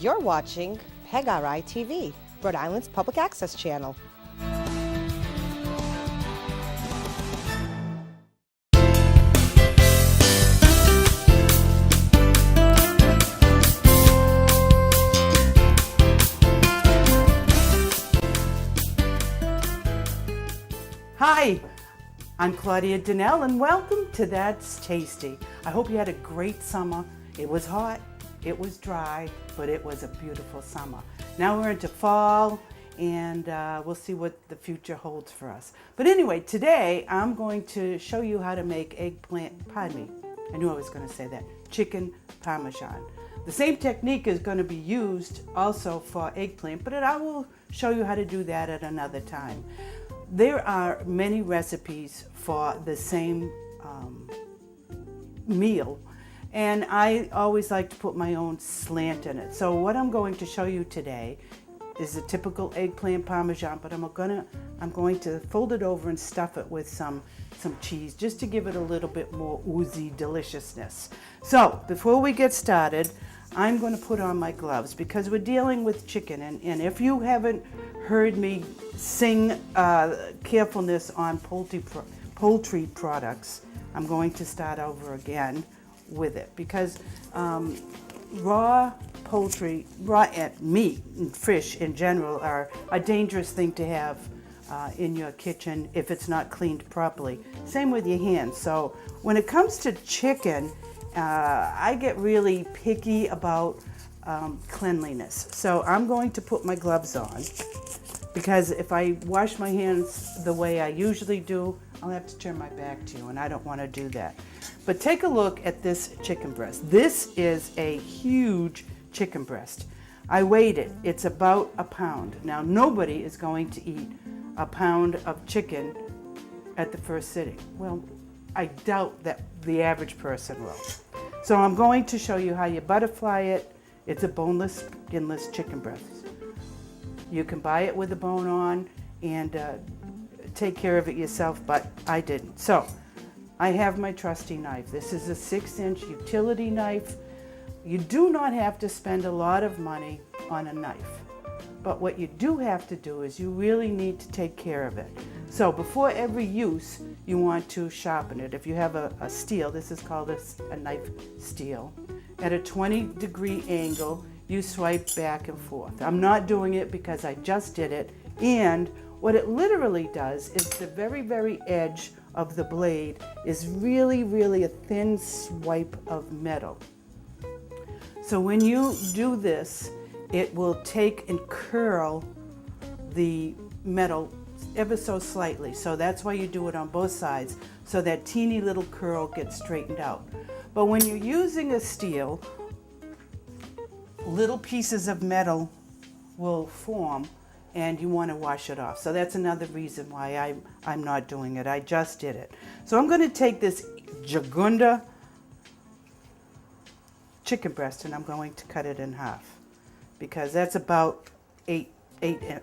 You're watching PEGRI TV, Rhode Island's public access channel. Hi, I'm Claudia Donnell and welcome to That's Tasty. I hope you had a great summer. It was hot, it was dry, but it was a beautiful summer. Now we're into fall and we'll see what the future holds for us. But anyway, today I'm going to show you how to make I knew I was going to say that, chicken parmesan. The same technique is going to be used also for eggplant, but I will show you how to do that at another time. There are many recipes for the same meal, and I always like to put my own slant in it. So what I'm going to show you today is a typical eggplant parmesan, but I'm going to fold it over and stuff it with some cheese just to give it a little bit more oozy deliciousness. So before we get started, I'm going to put on my gloves because we're dealing with chicken, and if you haven't heard me sing carefulness on poultry products, I'm going to start over again with it because raw poultry, meat and fish in general are a dangerous thing to have in your kitchen if it's not cleaned properly. Same with your hands. So when it comes to chicken, I get really picky about cleanliness. So I'm going to put my gloves on because if I wash my hands the way I usually do, I'll have to turn my back to you, and I don't want to do that. But take a look at this chicken breast. This is a huge chicken breast. I weighed it. It's about a pound. Now, nobody is going to eat a pound of chicken at the first sitting. Well, I doubt that the average person will. So I'm going to show you how you butterfly it. It's a boneless, skinless chicken breast. You can buy it with the bone on and take care of it yourself, but I didn't. So I have my trusty knife. This is a 6-inch utility knife. You do not have to spend a lot of money on a knife, but what you do have to do is you really need to take care of it. So before every use, you want to sharpen it. If you have a steel, this is called a knife steel, at a 20-degree angle, you swipe back and forth. I'm not doing it because I just did it, and what it literally does is the very, very edge of the blade is really, really a thin swipe of metal. So when you do this, it will take and curl the metal ever so slightly. So that's why you do it on both sides, so that teeny little curl gets straightened out. But when you're using a steel, little pieces of metal will form and you want to wash it off. So that's another reason why I'm not doing it. I just did it. So I'm going to take this Jagunda chicken breast and I'm going to cut it in half because that's about 8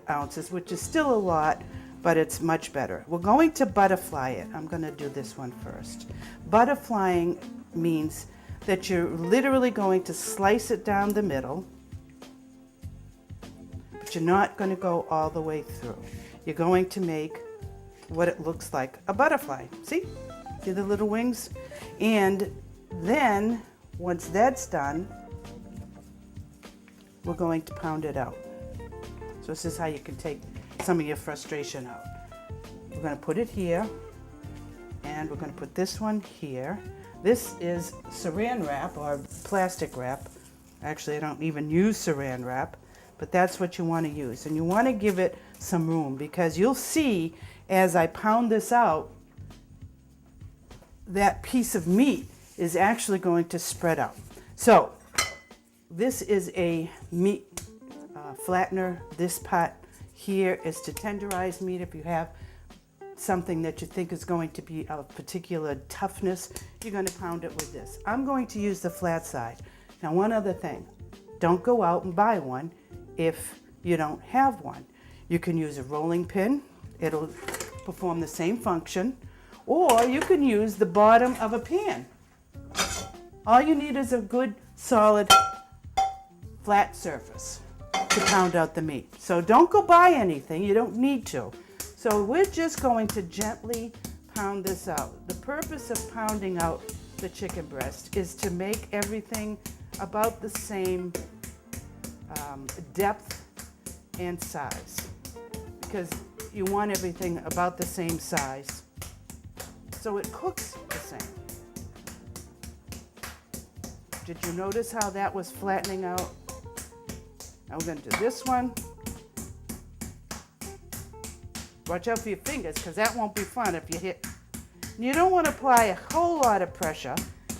ounces, which is still a lot, but it's much better. We're going to butterfly it. I'm going to do this one first. Butterflying means that you're literally going to slice it down the middle, but you're not going to go all the way through. You're going to make what it looks like a butterfly. See the little wings? And then once that's done, we're going to pound it out. So this is how you can take some of your frustration out. We're going to put it here, and we're going to put this one here. This is saran wrap or plastic wrap. Actually, I don't even use saran wrap, but that's what you want to use. And you want to give it some room because you'll see as I pound this out, that piece of meat is actually going to spread out. So this is a meat flattener. This pot here is to tenderize meat. If you have something that you think is going to be of particular toughness, you're going to pound it with this. I'm going to use the flat side. Now, one other thing, don't go out and buy one if you don't have one. You can use a rolling pin. It'll perform the same function, or you can use the bottom of a pan. All you need is a good solid flat surface to pound out the meat. So don't go buy anything, you don't need to. So we're just going to gently pound this out. The purpose of pounding out the chicken breast is to make everything about the same depth and size, because you want everything about the same size so it cooks the same. Did you notice how that was flattening out? Now we're going to do this one. Watch out for your fingers, because that won't be fun if you hit. And you don't want to apply a whole lot of pressure,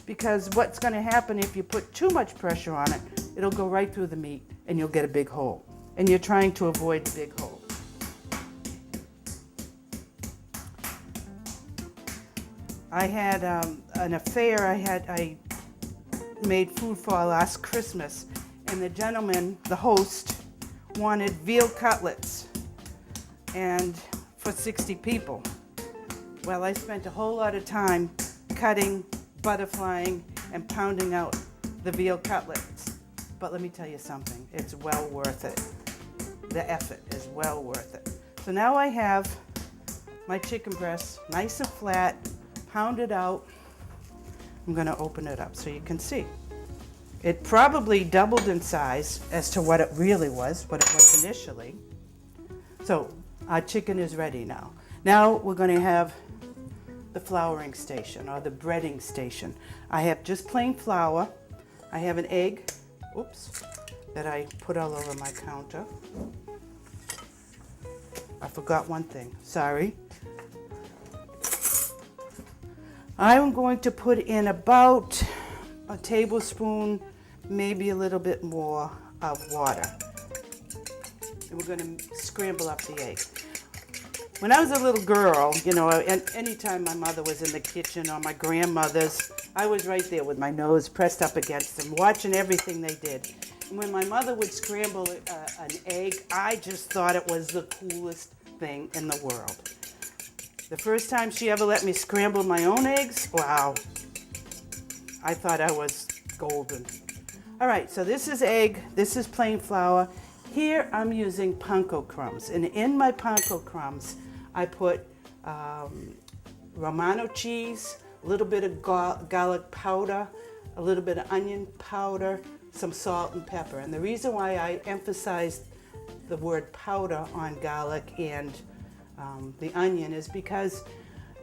because what's going to happen if you put too much pressure on it, it'll go right through the meat and you'll get a big hole. And you're trying to avoid the big hole. I had an affair. I made food for last Christmas, and the gentleman, the host, wanted veal cutlets, and for 60 people. Well, I spent a whole lot of time cutting, butterflying, and pounding out the veal cutlets. But let me tell you something, it's well worth it. The effort is well worth it. So now I have my chicken breast nice and flat, pounded out. I'm going to open it up so you can see. It probably doubled in size as to what it really was, what it was initially. So our chicken is ready now. Now we're going to have the flouring station, or the breading station. I have just plain flour. I have an egg, oops, that I put all over my counter. I forgot one thing, sorry. I'm going to put in about a tablespoon, maybe a little bit more of water. And we're going to scramble up the egg. When I was a little girl, you know, anytime my mother was in the kitchen or my grandmother's, I was right there with my nose pressed up against them, watching everything they did. And when my mother would scramble an egg, I just thought it was the coolest thing in the world. The first time she ever let me scramble my own eggs, wow, I thought I was golden. All right, so this is egg, this is plain flour. Here I'm using panko crumbs, and in my panko crumbs, I put Romano cheese, a little bit of garlic powder, a little bit of onion powder, some salt and pepper. And the reason why I emphasized the word powder on garlic and the onion is because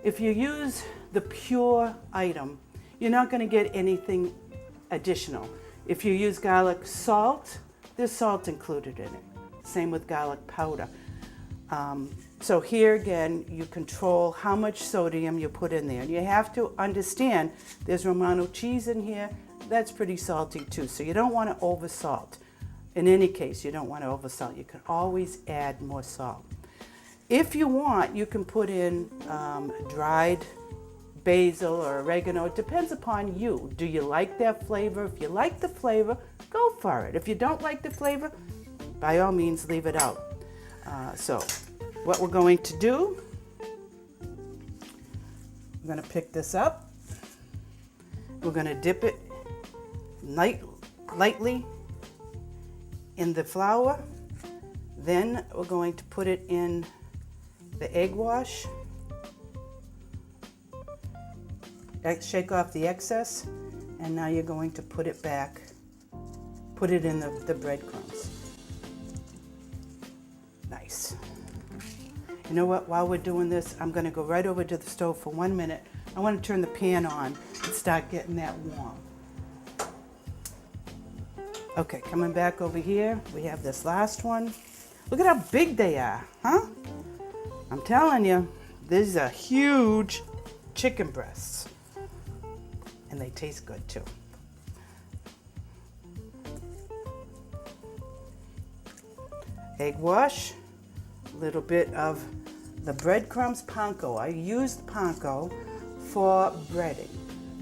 if you use the pure item, you're not going to get anything additional. If you use garlic salt, there's salt included in it. Same with garlic powder. So here again, you control how much sodium you put in there. And you have to understand there's Romano cheese in here. That's pretty salty too. So you don't want to over salt. In any case, you don't want to over salt. You can always add more salt. If you want, you can put in dried basil or oregano. It depends upon you. Do you like that flavor? If you like the flavor, go for it. If you don't like the flavor, by all means, leave it out. So what we're going to do, I'm going to pick this up. We're going to dip it lightly in the flour. Then we're going to put it in the egg wash. Shake off the excess, and now you're going to put it back, put it in the breadcrumbs. Nice. You know what, while we're doing this, I'm going to go right over to the stove for 1 minute. I want to turn the pan on and start getting that warm. Okay, coming back over here, we have this last one. Look at how big they are, huh? I'm telling you, these are huge chicken breasts. And they taste good too. Egg wash, a little bit of the breadcrumbs panko. I used panko for breading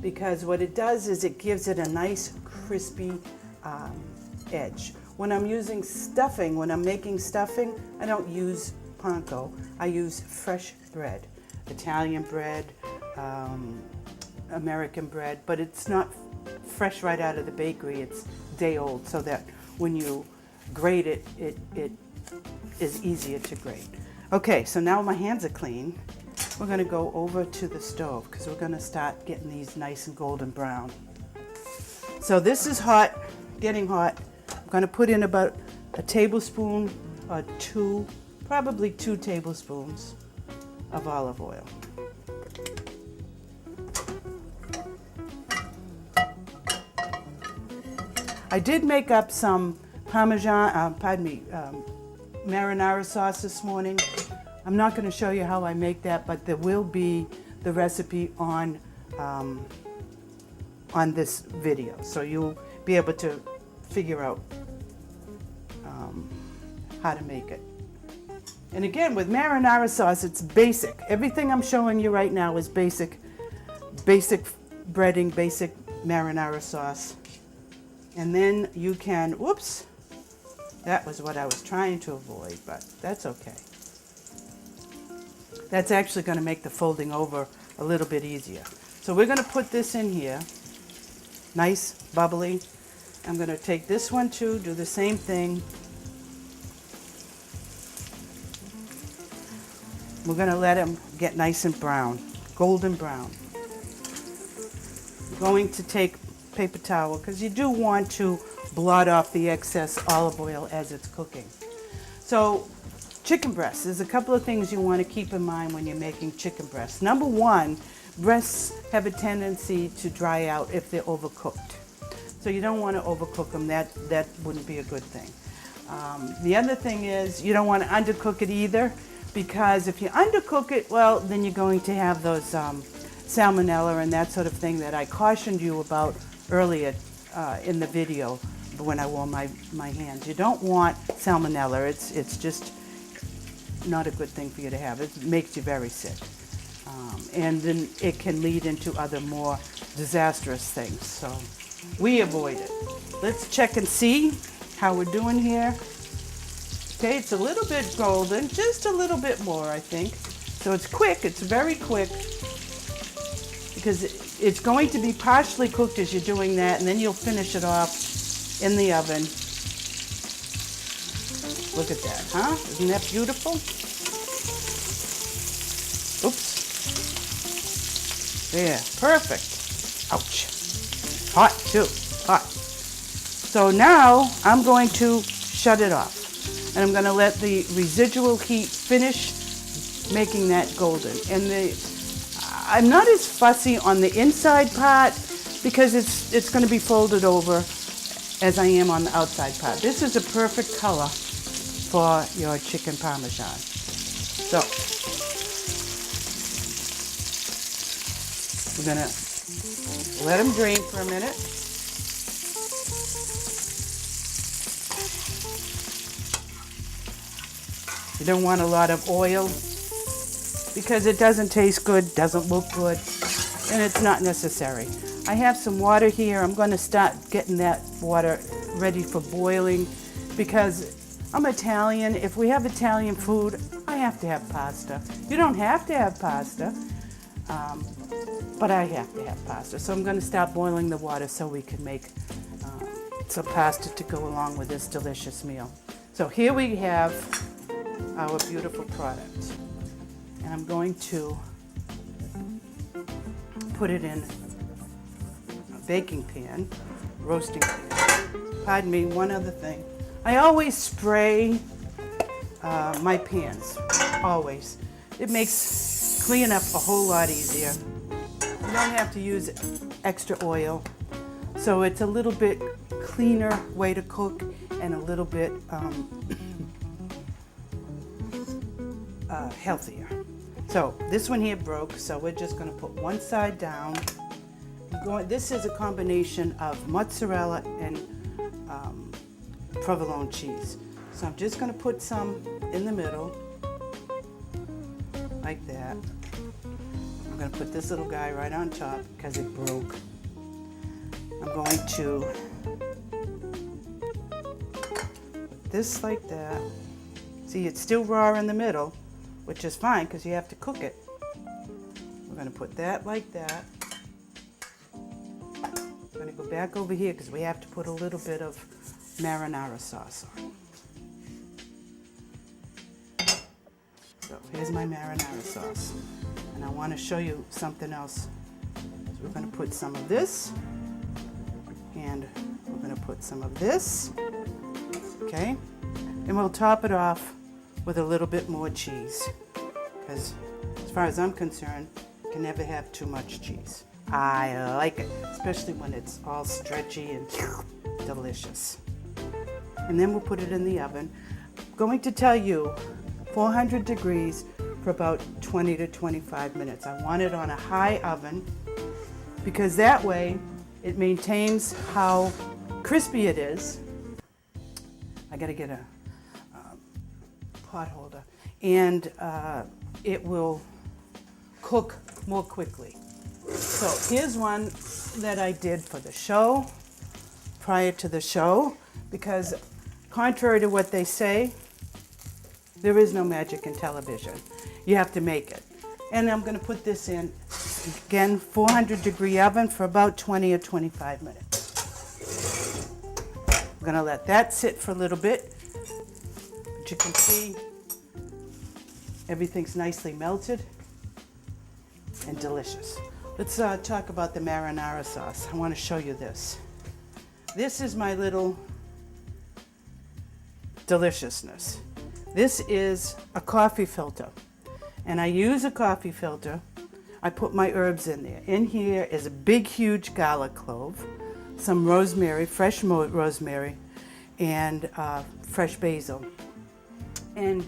because what it does is it gives it a nice crispy edge. When I'm using stuffing, when I'm making stuffing, I don't use panko. I use fresh bread, Italian bread, American bread, but it's not fresh right out of the bakery. It's day old, so that when you grate it, it is easier to grate. Okay, so now my hands are clean. We're gonna go over to the stove because we're gonna start getting these nice and golden brown. So this is hot, getting hot. I'm gonna put in about a tablespoon or two, probably 2 tablespoons of olive oil. I did make up some marinara sauce this morning. I'm not going to show you how I make that, but there will be the recipe on this video, so you'll be able to figure out how to make it. And again, with marinara sauce, it's basic. Everything I'm showing you right now is basic breading, basic marinara sauce. And then you can, whoops, that was what I was trying to avoid, but that's okay. That's actually going to make the folding over a little bit easier. So we're going to put this in here, nice, bubbly. I'm going to take this one too, do the same thing. We're going to let them get nice and brown, golden brown. I'm going to take paper towel because you do want to blot off the excess olive oil as it's cooking. So chicken breasts, there's a couple of things you want to keep in mind when you're making chicken breasts. Number one, breasts have a tendency to dry out if they're overcooked. So you don't want to overcook them. That wouldn't be a good thing. The other thing is you don't want to undercook it either, because if you undercook it, well, then you're going to have those salmonella and that sort of thing that I cautioned you about earlier in the video when I wore my hands. You don't want salmonella. It's just not a good thing for you to have. It makes you very sick. And then it can lead into other more disastrous things. So we avoid it. Let's check and see how we're doing here. Okay, it's a little bit golden, just a little bit more, I think. So it's quick, it's very quick, because it's going to be partially cooked as you're doing that, and then you'll finish it off in the oven. Look at that, huh? Isn't that beautiful? Oops. There, perfect. Ouch. Hot too, hot. So now I'm going to shut it off. And I'm going to let the residual heat finish making that golden. And I'm not as fussy on the inside part because it's going to be folded over as I am on the outside part. This is a perfect color for your chicken parmesan. So we're going to let them drain for a minute. You don't want a lot of oil because it doesn't taste good, doesn't look good, and it's not necessary. I have some water here. I'm going to start getting that water ready for boiling because I'm Italian. If we have Italian food, I have to have pasta. You don't have to have pasta, but I have to have pasta. So I'm going to start boiling the water so we can make some pasta to go along with this delicious meal. So here we have our beautiful product. And I'm going to put it in a baking pan, roasting pan. Pardon me, one other thing. I always spray my pans, always. It makes cleaning up a whole lot easier. You don't have to use extra oil. So it's a little bit cleaner way to cook and a little bit healthier. So this one here broke, so we're just going to put one side down. This is a combination of mozzarella and provolone cheese. So I'm just going to put some in the middle, like that. I'm going to put this little guy right on top because it broke. I'm going to put this like that. See, it's still raw in the middle, which is fine because you have to cook it. We're going to put that like that. I'm going to go back over here because we have to put a little bit of marinara sauce on. So here's my marinara sauce. And I want to show you something else. So we're going to put some of this, and we're going to put some of this, okay? And we'll top it off with a little bit more cheese, because as far as I'm concerned, you can never have too much cheese. I like it, especially when it's all stretchy and delicious. And then we'll put it in the oven. I'm going to tell you 400 degrees for about 20 to 25 minutes. I want it on a high oven because that way it maintains how crispy it is. I gotta get a pot holder. And it will cook more quickly. So here's one that I did for the show, prior to the show, because contrary to what they say, there is no magic in television. You have to make it. And I'm going to put this in, again, 400 degree oven for about 20 or 25 minutes. I'm going to let that sit for a little bit. But you can see everything's nicely melted and delicious. Let's talk about the marinara sauce. I want to show you this. This is my little deliciousness. This is a coffee filter, and I use a coffee filter. I put my herbs in there. In here is a big, huge garlic clove, some rosemary, fresh rosemary, and fresh basil. And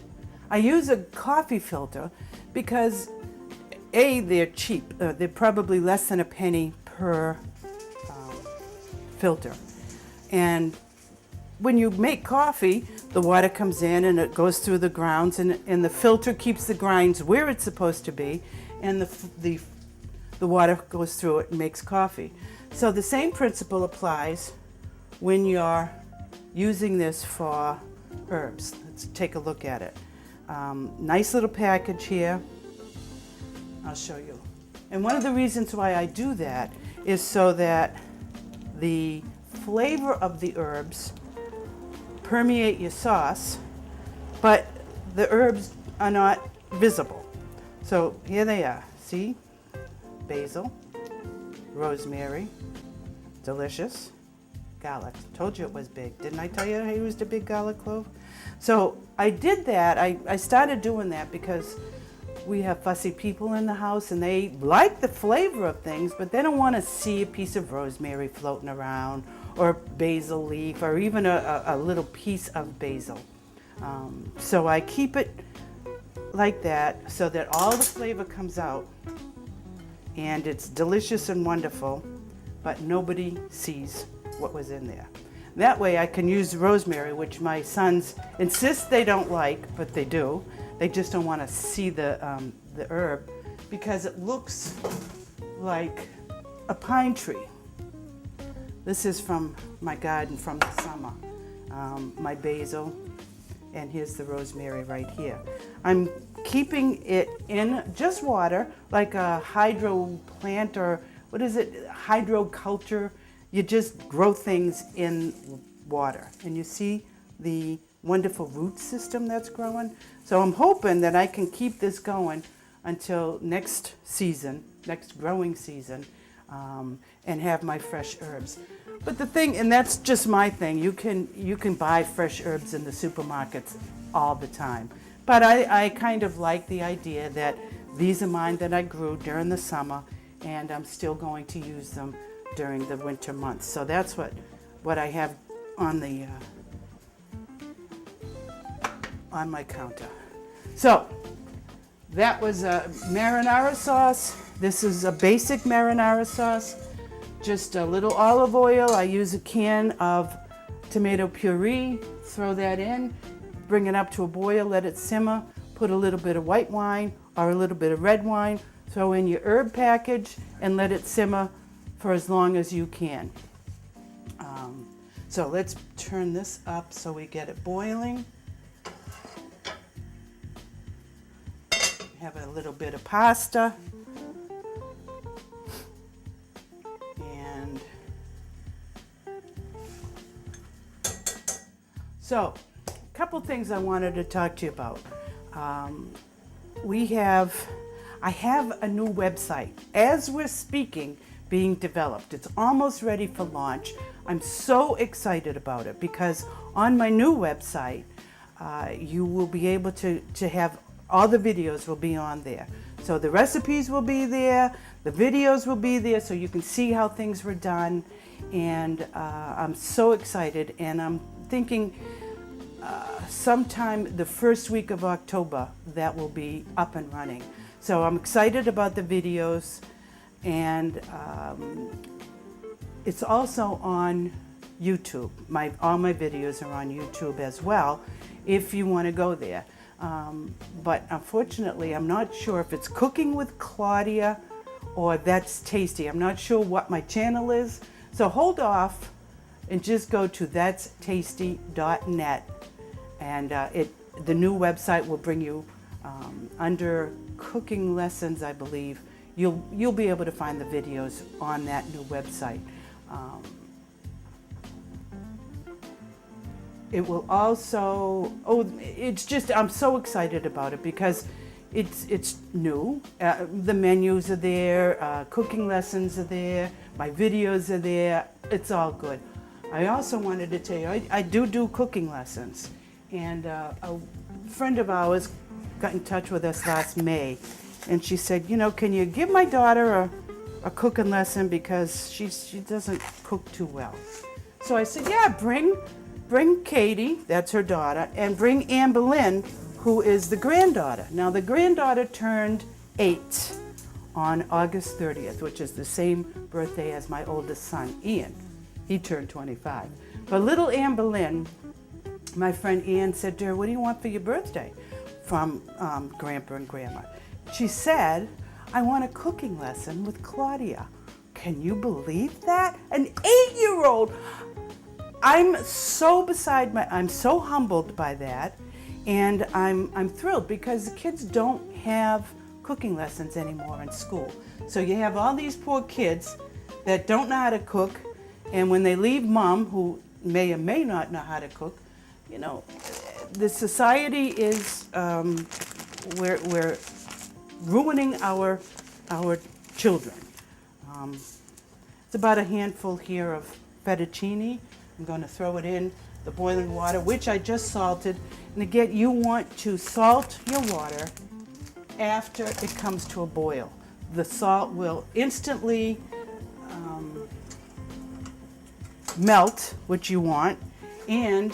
I use a coffee filter because A, they're cheap. They're probably less than a penny per filter. And when you make coffee, the water comes in and it goes through the grounds, and the filter keeps the grinds where it's supposed to be, and the water goes through it and makes coffee. So the same principle applies when you're using this for herbs. Let's take a look at it. Nice little package here. I'll show you. And one of the reasons why I do that is so that the flavor of the herbs permeate your sauce, but the herbs are not visible. So here they are. See? Basil, rosemary, delicious, garlic. Told you it was big. Didn't I tell you I used a big garlic clove? So I did that. I started doing that because we have fussy people in the house and they like the flavor of things, but they don't want to see a piece of rosemary floating around or basil leaf or even a little piece of basil. So I keep it like that so that all the flavor comes out and it's delicious and wonderful, but nobody sees what was in there. That way I can use rosemary, which my sons insist they don't like, but they do. They just don't want to see the herb because it looks like a pine tree. This is from my garden from the summer. My basil, and here's the rosemary right here. I'm keeping it in just water, like a hydro plant or what is it, hydroculture. You just grow things in water, and you see the wonderful root system that's growing. So I'm hoping that I can keep this going until next season, next growing season, and have my fresh herbs. But the thing, and that's just my thing, you can buy fresh herbs in the supermarkets all the time. But I kind of like the idea that these are mine that I grew during the summer, and I'm still going to use them during the winter months. So that's what I have on the on my counter. So that was a marinara sauce. This is a basic marinara sauce. Just a little olive oil. I use a can of tomato puree. Throw that in, bring it up to a boil, let it simmer. Put a little bit of white wine or a little bit of red wine. Throw in your herb package and let it simmer for as long as you can. So let's turn this up so we get it boiling. Have a little bit of pasta. And So, a couple things I wanted to talk to you about. I have a new website, as we're speaking, being developed. It's almost ready for launch. I'm so excited about it because on my new website, you will be able to have all the videos will be on there. So the recipes will be there, the videos will be there, so you can see how things were done. And I'm so excited, and I'm thinking sometime the first week of October that will be up and running. So I'm excited about the videos, and it's also on YouTube. All my videos are on YouTube as well, if you want to go there. But unfortunately, I'm not sure if it's Cooking with Claudia or That's Tasty. I'm not sure what my channel is. So hold off and just go to that'stasty.net, and the new website will bring you under cooking lessons, I believe. You'll be able to find the videos on that new website. It will also, it's just, I'm so excited about it because it's new. The menus are there, cooking lessons are there, my videos are there, it's all good. I also wanted to tell you, I do cooking lessons. And a friend of ours got in touch with us last May, and she said, you know, can you give my daughter a cooking lesson because she doesn't cook too well. So I said, yeah, bring Katie, that's her daughter, and bring Anne Boleyn, who is the granddaughter. Now the granddaughter turned 8 on August 30th, which is the same birthday as my oldest son, Ian. He turned 25. But little Anne Boleyn, my friend Anne said to her, what do you want for your birthday from Grandpa and Grandma? She said, I want a cooking lesson with Claudia. Can you believe that? An 8-year-old. I'm so humbled by that, and I'm thrilled because the kids don't have cooking lessons anymore in school. So you have all these poor kids that don't know how to cook, and when they leave mom, who may or may not know how to cook, you know, the society is we're ruining our children. It's about a handful here of fettuccine. I'm going to throw it in the boiling water, which I just salted. And again, you want to salt your water after it comes to a boil. The salt will instantly melt what you want, and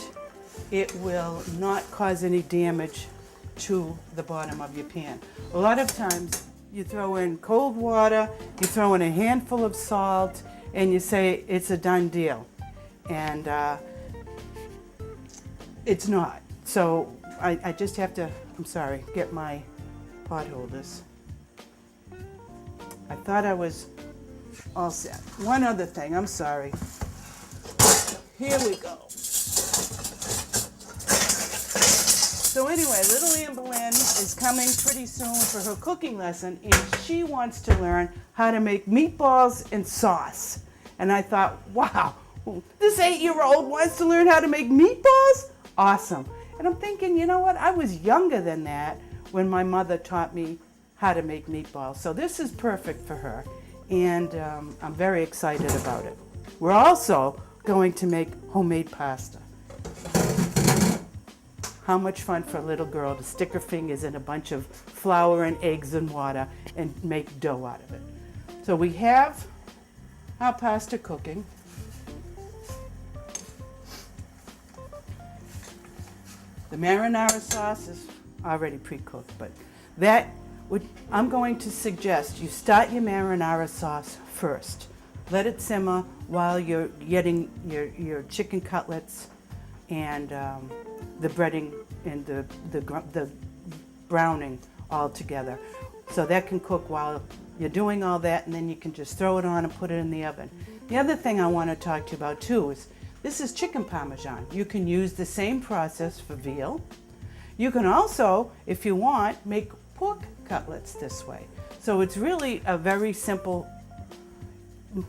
it will not cause any damage to the bottom of your pan. A lot of times you throw in cold water, you throw in a handful of salt, and you say it's a done deal. And it's not. So I just have to, I'm sorry, get my pot holders. I thought I was all set. One other thing, I'm sorry. Here we go. So anyway, little Anne Boleyn is coming pretty soon for her cooking lesson, and she wants to learn how to make meatballs and sauce. And I thought, wow, this 8-year-old wants to learn how to make meatballs? Awesome. And I'm thinking, you know what? I was younger than that when my mother taught me how to make meatballs. So this is perfect for her. And I'm very excited about it. We're also going to make homemade pasta. How much fun for a little girl to stick her fingers in a bunch of flour and eggs and water and make dough out of it. So we have our pasta cooking. The marinara sauce is already pre-cooked, but I'm going to suggest you start your marinara sauce first. Let it simmer while you're getting your chicken cutlets and the breading and the browning all together. So that can cook while you're doing all that, and then you can just throw it on and put it in the oven. The other thing I want to talk to you about too is this is Chicken Parmesan. You can use the same process for veal. You can also, if you want, make pork cutlets this way. So it's really a very simple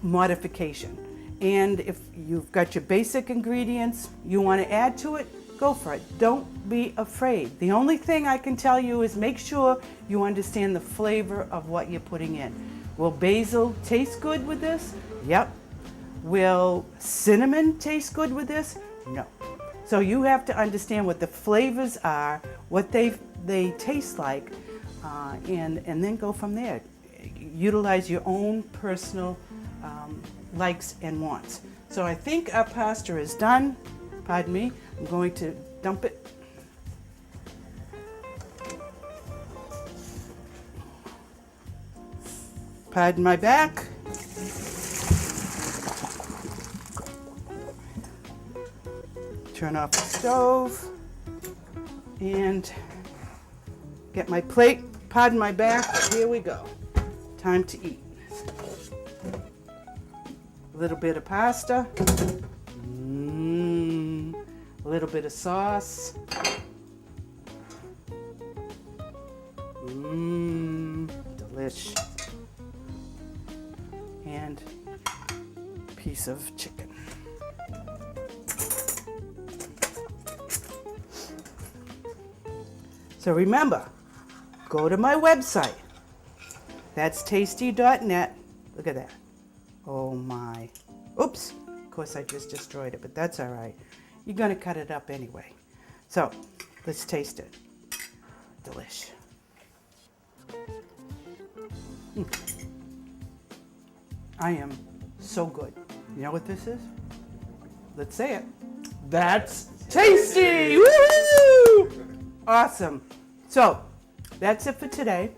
modification. And if you've got your basic ingredients you want to add to it, go go for it. Don't be afraid. The only thing I can tell you is make sure you understand the flavor of what you're putting in. Will basil taste good with this? Yep. Will cinnamon taste good with this? No. So you have to understand what the flavors are, what they taste like, and then go from there. Utilize your own personal likes and wants. So I think our pasta is done. Pardon me. I'm going to dump it. Pardon my back. Turn off the stove and get my plate. Pardon my back. Here we go. Time to eat. A little bit of pasta. A little bit of sauce. Delish. And a piece of chicken. So remember, go to my website. That's tasty.net. Look at that. Oh my. Oops. Of course I just destroyed it, but that's all right. You're going to cut it up anyway. So let's taste it. Delish. I am so good. You know what this is? Let's say it. That's tasty! Woo! Awesome. So that's it for today.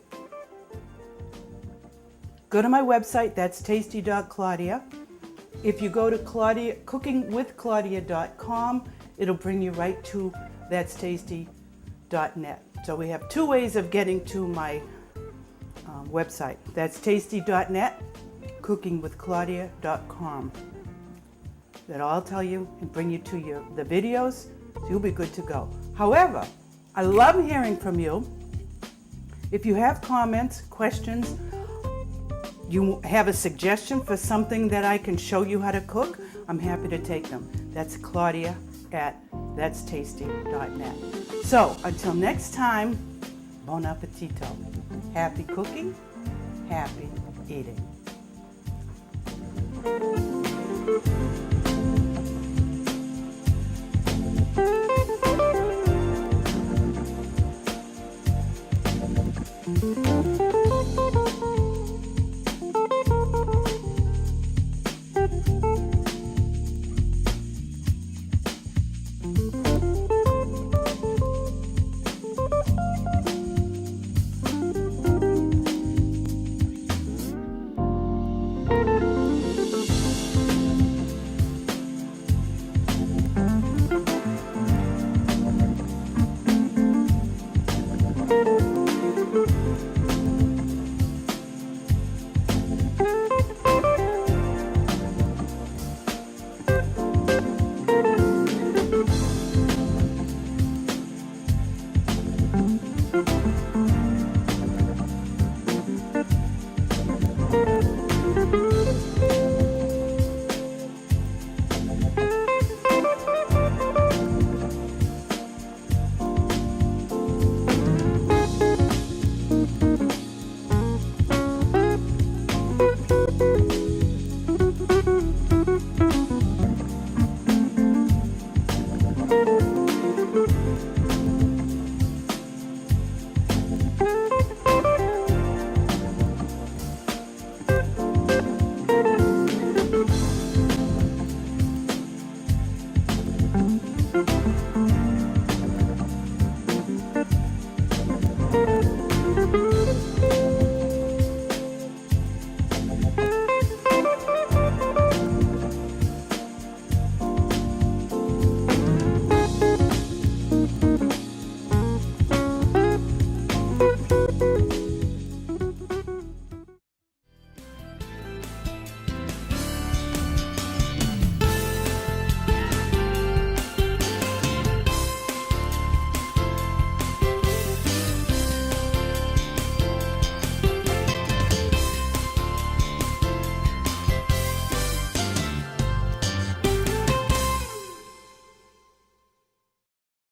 Go to my website, that's tasty.claudia. If you go to CookingWithClaudia.com, it'll bring you right to that's tasty.net. So we have two ways of getting to my website. That's tasty.net, CookingWithClaudia.com. That'll all tell you and bring you to the videos, so you'll be good to go. However, I love hearing from you. If you have comments, questions, you have a suggestion for something that I can show you how to cook, I'm happy to take them. That's Claudia at that'stasty.net. So until next time, bon appetito. Happy cooking, happy eating.